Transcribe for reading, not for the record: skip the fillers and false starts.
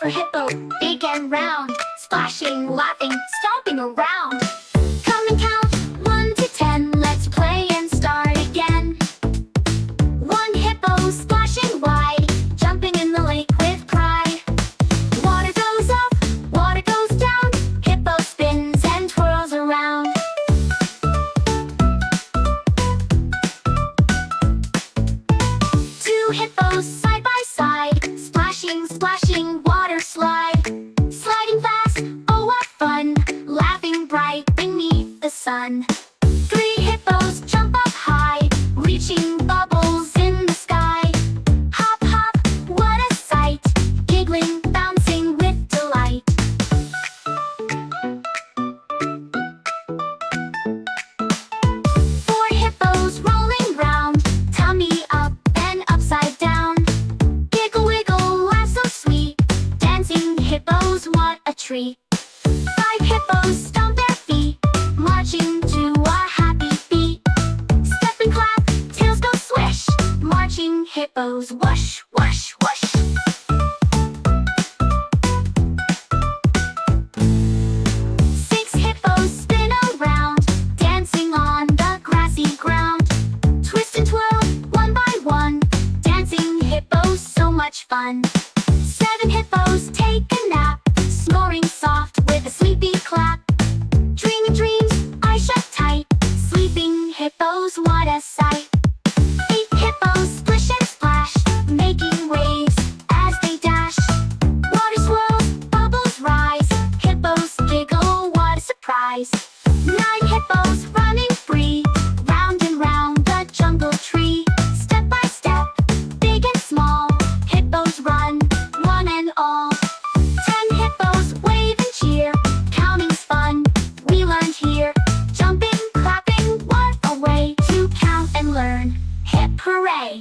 for hippo, big and round, splashing, laughing, stomping around. Come and count 1 to 10, let's play and start again. 1 hippo splashing wide, jumping in the lake with pride. Water goes up, water goes down, hippo spins and twirls around. 2 hippos side by side, splashing, splashing, water slide. Sliding fast, oh what fun, laughing bright beneath the sun. 3 hippos jump up high, reaching bubbles in the sky. Hop, hop, what a sight, giggling, bouncing with delight. 4 hippos rolling round, tummy up and upside down. Giggle, wiggle, laugh so sweet, dancing hippos, what a treat. 5 hippos stomp their feet, marching to a happy beat. Step and clap, tails go swish, marching hippos, whoosh, whoosh, whoosh. 6 hippos spin around, dancing on the grassy ground. Twist and twirl, one by one, dancing hippos, so much fun. 7 hippos take a nap, snoring soft with a sleepy clap. Dreaming dreams, eyes shut tight, sleeping hippos, what a sight. 8 hippos splish and splash, making waves as they dash. Water swirls, bubbles rise, hippos giggle, what a surprise. 9 hippos running free, round and round the jungle tree. Step by step, big and small, hippos run, one and all. 10 hippos wave and cheer, counting's fun, we learned here. Jumping, clapping, what a way to count and learn. Hip hooray!